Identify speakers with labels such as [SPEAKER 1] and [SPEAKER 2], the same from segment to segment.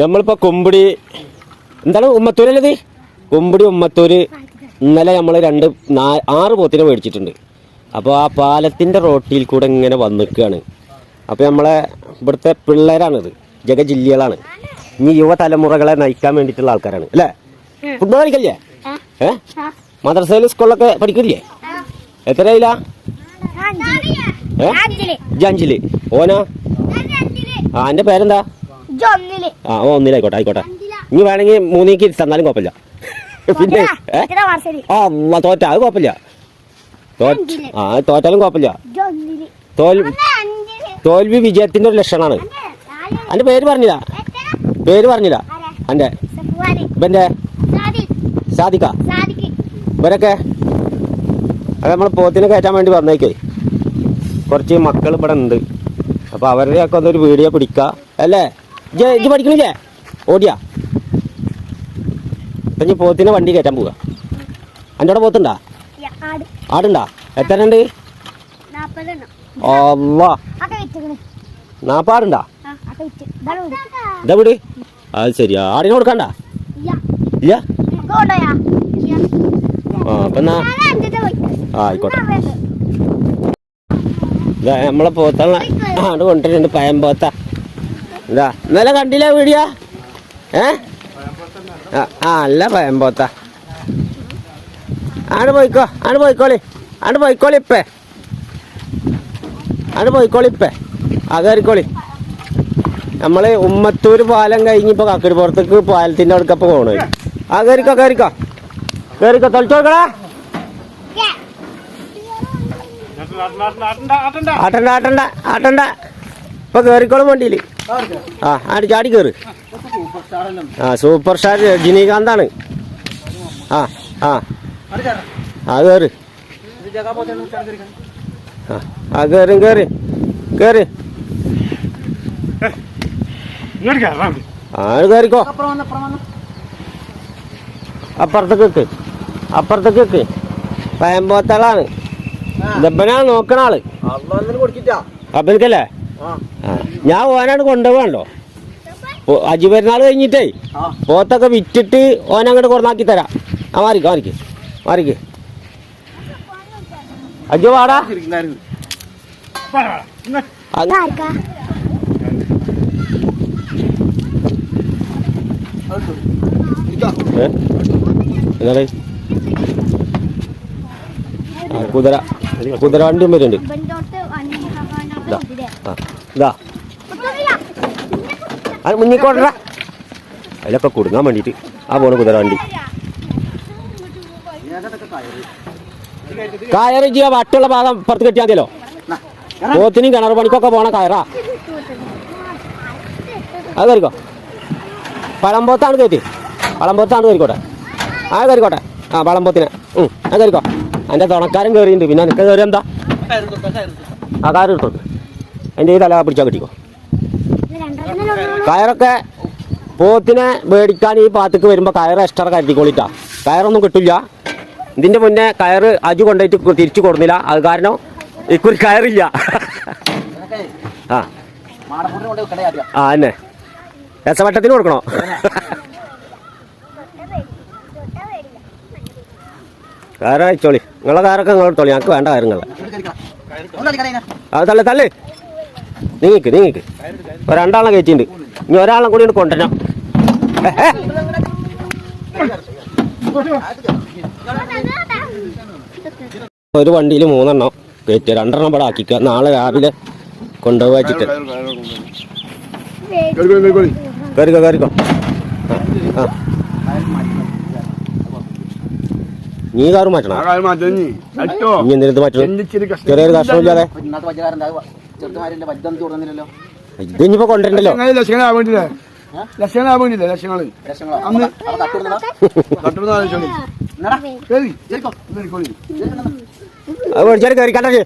[SPEAKER 1] നമ്മളിപ്പോ കുമ്പിടി എന്താണ് ഉമ്മത്തൂരല്ലത്, കുമ്പിടി ഉമ്മത്തൂര്. ഇന്നലെ നമ്മൾ 6 പോത്തിനെ മേടിച്ചിട്ടുണ്ട്. അപ്പോൾ ആ പാലത്തിൻ്റെ റോട്ടിൽ കൂടെ ഇങ്ങനെ വന്നിക്കുകയാണ്. അപ്പോൾ നമ്മളെ ഇവിടുത്തെ പിള്ളേരാണിത്, ജഗജില്ലികളാണ്. ഇനി യുവതലമുറകളെ നയിക്കാൻ വേണ്ടിയിട്ടുള്ള ആൾക്കാരാണ് അല്ലേ? ഫുട്ബോൾ കളിക്കല്ലേ? മദ്രസയിൽ സ്കൂളിലൊക്കെ പഠിക്കില്ലേ? എത്രയില്ല? 5 ഓനോ? എൻ്റെ പേരെന്താ? ഒന്നിലായിക്കോട്ടെ, ആയിക്കോട്ടെ. ഇനി വേണമെങ്കിൽ 3 തന്നാലും കുഴപ്പമില്ല. പിന്നെ തോറ്റ അത് കുഴപ്പമില്ല, തോറ്റാലും കുഴപ്പമില്ല. തോൽവി വിജയത്തിന്റെ ഒരു ലക്ഷണമാണ്. എൻ്റെ പേര് പറഞ്ഞില്ല എൻ്റെ ഇവന്റെ സാദിക്ക ഇവരൊക്കെ അത് നമ്മൾ പോത്തിനെ കയറ്റാൻ വേണ്ടി പറഞ്ഞേക്കേ. കുറച്ച് മക്കൾ ഇവിടെ ഉണ്ട്. അപ്പൊ അവരുടെയൊക്കെ ഒന്നൊരു വീഡിയോ പിടിക്ക അല്ലേ? ഇജ്ജ് പഠിക്കണില്ലേ? ഓടിയാ ഇപ്പൊ ഇനി പോത്തിനെ വണ്ടി കയറ്റാൻ പോവുക. എൻ്റെ അവിടെ പോത്തുണ്ടാ? ആടുണ്ടാ? എത്ര ഉണ്ട്? 40 ആടുണ്ടാ? ഇതാ വീട്. അത് ശരിയാ. ആടിനെ കൊടുക്കണ്ട ഇല്ല? അപ്പൊ എന്നാ ആയിക്കോട്ടെ. നമ്മളെ പോത്തുള്ള ആട് കൊണ്ടിട്ടുണ്ട്, പയമ്പോത്ത. എന്താ ഇന്നലെ കണ്ടില്ല വീഡിയോ? അല്ല പയമ്പോത്ത. ആട് പോയിക്കോളി കയറിക്കോളി. നമ്മള് ഉമ്മത്തൂര് പാലം കഴിഞ്ഞിപ്പോ കക്കടിപ്പുറത്തേക്ക് പാലത്തിന്റെ അടുക്കപ്പോ പോണേ. കയറിക്കോ തൊളിച്ചോക്കടാ. ആട്ടണ്ട ഇപ്പൊ കേറിക്കോളും വണ്ടിയില്. ചാടി കേറ്. സൂപ്പർ സ്റ്റാർ രജനീകാന്താണ്. കേറ്. കേറി കേറിക്കോ. അപ്പുറത്തേക്ക് പയമ്പോത്തളാണ്. ദബനാണ് നോക്കണ ആള്. അബൽക്കല്ലേ? ഞാൻ ഓനാണ് കൊണ്ടുപോകണ്ടോ? അജി പെരുന്നാൾ കഴിഞ്ഞിട്ടേ പോത്തൊക്കെ വിറ്റിട്ട് ഓനങ്ങോട്ട് കൊറന്നാക്കി തരാം. മാറിക്ക് അജു വാടാ. കുതിര വണ്ടിയും വരുന്നുണ്ട്. അത് മുന്നിക്കോട്ട അതിലൊക്കെ കൊടുങ്ങാൻ വേണ്ടിട്ട് പോണ കുതിര വണ്ടി. കയറ് ചെയ്യാ വട്ടുള്ള ഭാഗം പുറത്ത് കെട്ടിയാൽ മതിയല്ലോ. പോത്തിനും കിണർ പണിക്കൊക്കെ പോണ കയറാ. അത് കയറിക്കോ. പഴമ്പോത്താണ് കയറിക്കോട്ടെ. കയറിക്കോട്ടെ. പഴമ്പോത്തിനെ കയറിക്കോ. എൻ്റെ തുണക്കാരൻ കയറിയിട്ടുണ്ട്. പിന്നെ നിനക്ക് കയറി എന്താ? കാര്യം എടുത്തോട്ട് എൻ്റെ ഈ തല പിടിച്ചാൽ കിട്ടിക്കോ. കയറൊക്കെ പോത്തിനെ മേടിക്കാൻ ഈ പാത്തക്ക് വരുമ്പോൾ കയറ് എക്സ്ട്രാ കരുതിക്കോളിട്ടാ. കയറൊന്നും കിട്ടില്ല. ഇതിൻ്റെ മുന്നേ കയറ് അജു കൊണ്ടുപോയിട്ട് തിരിച്ചു കൊടുന്നില്ല. അത് കാരണം ഇക്കുറി കയറില്ല. എന്നെ രസവട്ടത്തിന് കൊടുക്കണോ? കയറ് അയച്ചോളി. നിങ്ങളെ കയറൊക്കെ നിങ്ങൾ എടുത്തോളി. ഞങ്ങൾക്ക് വേണ്ട കാര്യങ്ങളെ. അത് തള്ളേ നീങ്ങിക്ക്. രണ്ടാളെ കയറ്റിണ്ട്. ഇനി ഒരാളെ കൂടി കൊണ്ടുവരണം. ഒരു വണ്ടിയിൽ 3 എണ്ണം കയറ്റി 2 എണ്ണം ഇവിടെ ആക്കിക്കുക. നാളെ രാവിലെ കൊണ്ടുപോയിട്ട് കയറിക്കോ. നീ കാറ് മാറ്റണം. ഇനി എന്തിനു മാറ്റണം? ചെറിയൊരു കഷ്ടമില്ലാതെ ഇതിനിപ്പോ കൊണ്ടുവരണ്ടല്ലോ. അത് മേടിച്ചാൽ കയറി കണ്ടേ.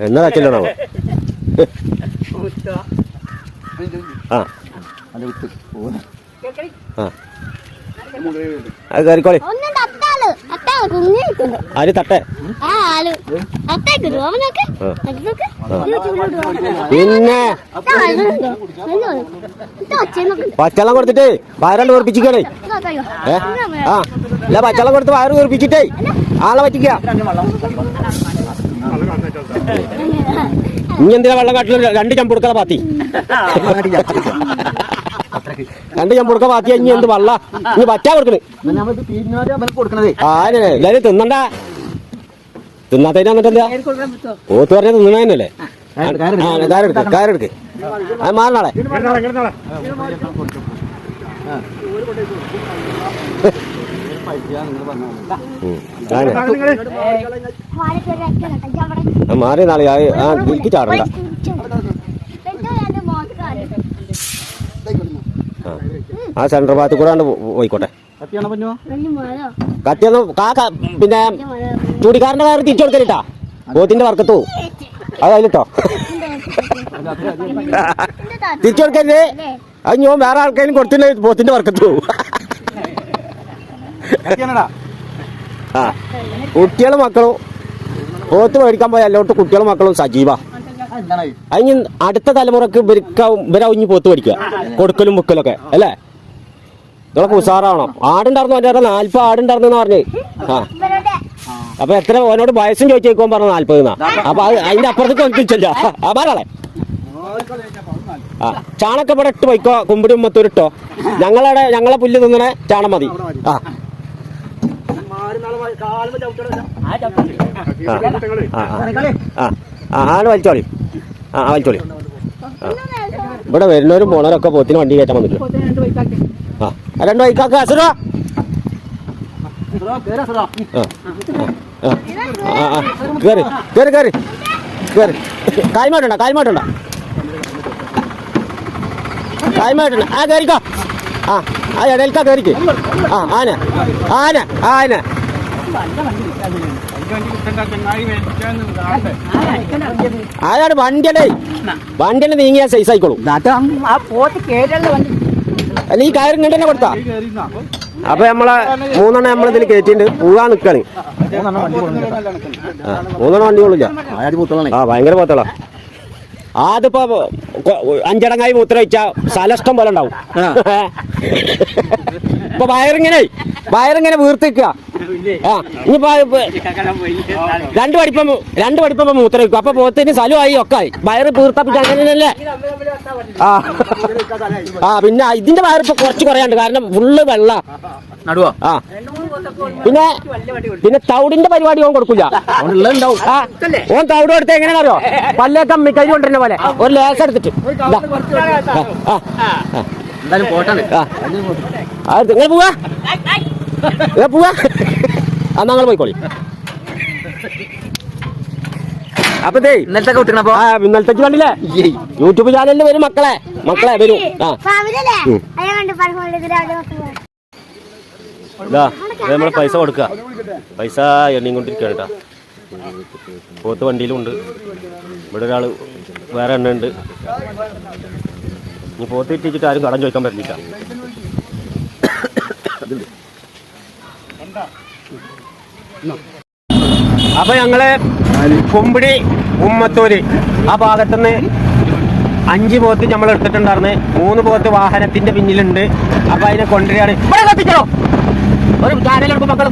[SPEAKER 1] എന്നാ കച്ചല്ലോ? അത് കയറിക്കോളി. ആര് തട്ടെ പിന്നെ പച്ചവെള്ളം കൊടുത്തിട്ടേ വയറണ്ട് വീർപ്പിച്ചിക്കണേ. ആ അല്ല പച്ചവെള്ളം കൊടുത്ത് വയറ് വീർപ്പിച്ചിട്ടേ ആളെ പറ്റിക്ക. ഇനി എന്തിനാ വെള്ളം കാട്ടിൽ 2 ചമ്പ് കൊടുക്കാതെ പാത്തി, 2 ചമ്പ് കൊടുക്കാൻ പാത്തിയാ ഇനി എന്ത് വെള്ള ഇനി പറ്റാ കൊടുക്കണേ. എല്ലാരും തിന്നണ്ട, തിന്നാത്തതിന് വന്നിട്ടെന്താ ഓത്ത് പറഞ്ഞ തിന്നണല്ലേ. കയറെടുക്ക് അത് മാറണാളെ. മാറി നാളെ എനിക്ക് ചാടണ്ട. ആ സെൻട്രൽ ഭാഗത്ത് കൂടെ പോയിക്കോട്ടെ. കത്തിയൊന്നും പിന്നെ ചൂടിക്കാരന്റെ കയറി തിരിച്ചു കൊടുക്കലിട്ടാ, പോത്തിന്റെ വർക്കത്തു അത് അതിലിട്ടോ തിരിച്ചു കൊടുക്കരുത്. അത് ഞാൻ വേറെ ആൾക്കാരും കൊടുത്തില്ല, പോത്തിന്റെ വർക്കത്തു. ആ കുട്ടികളും മക്കളും പോത്ത് മേടിക്കാൻ പോയ എല്ലാവരും കുട്ടികളും മക്കളും സജീവ. അതിന് അടുത്ത തലമുറക്ക് ഇവരാവുഞ്ഞ് പോത്ത് മേടിക്കുക, കൊടുക്കലും മുക്കലൊക്കെ അല്ലേ. ഇതൊക്കെ ഉഷാറാവണം. ആടുണ്ടായിരുന്നു എൻ്റെ 40 ആടുണ്ടായിരുന്നു പറഞ്ഞ്. ആ അപ്പൊ എത്ര ഓനോട് വയസ്സും ചോദിച്ചേക്കോ പറഞ്ഞു 40 എന്നാ. അപ്പൊ അതിന്റെ അപ്പുറത്തേക്ക് ഒന്നിച്ചല്ല ആ പറയാളെ. ആ ചാണൊക്കെ ഇവിടെ ഇട്ട് വയ്ക്കോ, കുമ്പിടി ഉമ്മത്തൂരിട്ടോ. ഞങ്ങളെ പുല്ല് തിന്നണേ ചാണം മതി. ആ ആട് വലിച്ചോളി. വലിച്ചോളി. ഇവിടെ വരുന്നവരും പോണവരൊക്കെ പോത്തിന് വണ്ടി കയറ്റാൻ വന്നിട്ട്. ആ 2 ബൈക്കാക്ക് അസുരോ. കേറി കേറി കേറി കേറി. കായ്മായിട്ടുണ്ട കായ്മായിട്ടുണ്ട കായ്മായിട്ടുണ്ട്. ആ കയറിക്കോ. ആ ഇടയിൽക്കാ കയറിക്ക്. ആ ആന ആന ആന അതാണ് വണ്ടിയല്ലേ. വണ്ടിയല്ലേ നീങ്ങിയാ സൈസ് ആയിക്കോളും. അല്ല ഈ കയറും കണ്ട് തന്നെ കൊടുത്താ. അപ്പൊ നമ്മളെ 3 നമ്മളിതിൽ കയറ്റിണ്ട് പോവാൻ നിക്കാണ്. 3 വണ്ടി കൊള്ളില്ല. ആ ഭയങ്കര പോത്തളാ. അതിപ്പോ 5 അടങ്ങായി മൂത്രം വെച്ചാ സ്ഥലഷ്ടം പോലെ ഉണ്ടാവും. ഇപ്പൊ വയറിങ്ങനെ വീർത്തിക്കുക. ആ ഇനിയിപ്പോ 2 പഠിപ്പം മൂത്രം വെക്കും. അപ്പൊ പോത്തിന് സ്ഥലമായി ഒക്കെ ആയി വയറ് വീർത്തപ്പിച്ച് അങ്ങനെയല്ലേ. ആ പിന്നെ ഇതിന്റെ വയറിപ്പോ കുറച്ച് കുറയാണ്ട്, കാരണം ഫുള്ള് വെള്ള. ആ പിന്നെ തൗടിന്റെ പരിപാടി ഓൻ കൊടുക്കില്ല. ഓൻ തൗട് കൊടുത്ത് എങ്ങനെയാണോ പല്ലേക്ക മിക്കരി കൊണ്ടിരുന്ന പോലെ ഒരു ലേസ് എടുത്തിട്ട് നിങ്ങൾ പോവാ പോവാ. ആ ഞങ്ങൾ പോയിക്കോളി. അപ്പൊ ഇന്നലത്തെ കണ്ടില്ലേ യൂട്യൂബ് ചാനലിൽ വരും മക്കളെ വരും. നമ്മള് പൈസ കൊടുക്കുക, പൈസ എണ്ണിയും കൊണ്ടിരിക്കുകയാണ് കേട്ടോ. പോത്ത് വണ്ടിയിലും ഉണ്ട്. ഇവിടെ ഒരാൾ വേറെ എണ്ണ ഉണ്ട്. ഇനി പോത്ത് ഇട്ടിച്ചിട്ട് ആരും കടം ചോദിക്കാൻ പറ്റില്ല. അപ്പൊ ഞങ്ങള് കുമ്പിടി ഉമ്മത്തൂര് ആ ഭാഗത്തുനിന്ന് 5 പോത്ത് നമ്മൾ എടുത്തിട്ടുണ്ടായിരുന്നു. 3 പോത്ത് വാഹനത്തിന്റെ പിന്നിലുണ്ട്. അപ്പൊ അതിനെ കൊണ്ടുവരികയാണ്. ഒരു ചാനലെടുക്കും മക്കൾ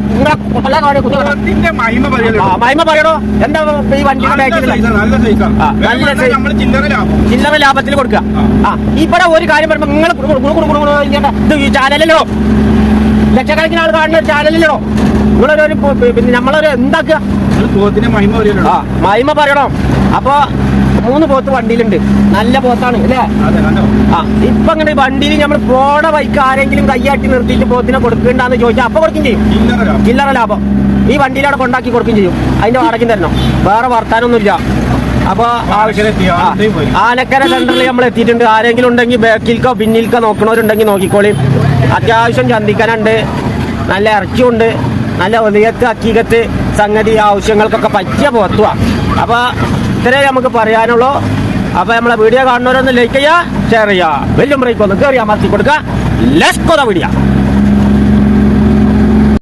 [SPEAKER 1] മഹിമ പറയണോ എന്താ ഈ വണ്ടിയുടെ ചില്ലറ ലാഭത്തിൽ കൊടുക്കുക. ആ ഇവിടെ ഒരു കാര്യം പറയുമ്പോ നിങ്ങൾ ഈ ചാനലിലോ ലക്ഷക്കണക്കിന് ആൾ കാണുന്ന ചാനലിലോ നിങ്ങളൊരു പിന്നെ നമ്മളൊരു എന്താക്കുക മഹിമ പറയണോ. അപ്പൊ 3 പോത്ത് വണ്ടിയിലുണ്ട്. നല്ല പോത്താണ് അല്ലേ. ആ ഇപ്പൊ അങ്ങനെ വണ്ടിയിൽ നമ്മൾ പോണ ബൈക്ക് ആരെങ്കിലും കയ്യാട്ടി നിർത്തിയിട്ട് പോത്തിനെ കൊടുക്കണ്ടെന്ന് ചോദിച്ചാൽ അപ്പൊ കൊടുക്കും ചെയ്യും. ചില്ലറ ലാഭം ഈ വണ്ടിയിലവിടെ കൊണ്ടാക്കി കൊടുക്കുകയും ചെയ്യും. അതിന്റെ വാടകയും തരണം. വേറെ വർത്താനൊന്നുമില്ല. അപ്പൊ ആനക്കര സെന്ററിൽ നമ്മൾ എത്തിയിട്ടുണ്ട്. ആരെങ്കിലും ഉണ്ടെങ്കിൽ ബാക്കിൽക്കോ പിന്നിൽക്കോ നോക്കണവരുണ്ടെങ്കിൽ നോക്കിക്കോളി. അത്യാവശ്യം ചന്തിക്കാനുണ്ട്, നല്ല ഇറച്ചിയുണ്ട്, നല്ല ഒലിയത്ത് അക്കീകത്ത് സംഗതി ആവശ്യങ്ങൾക്കൊക്കെ പറ്റിയ പോത്തുവാ. അപ്പൊ ഇത്രേ നമുക്ക് പറയാനുള്ളൂ. അപ്പൊ നമ്മളെ വീഡിയോ കാണുന്നവരൊന്ന് ലൈക്ക് ചെയ്യുക, ഷെയർ ചെയ്യുക, വലിയ ബ്രേക്ക് ഒന്ന് കയറി അമർത്തി കൊടുക്കുക. Let's go the video.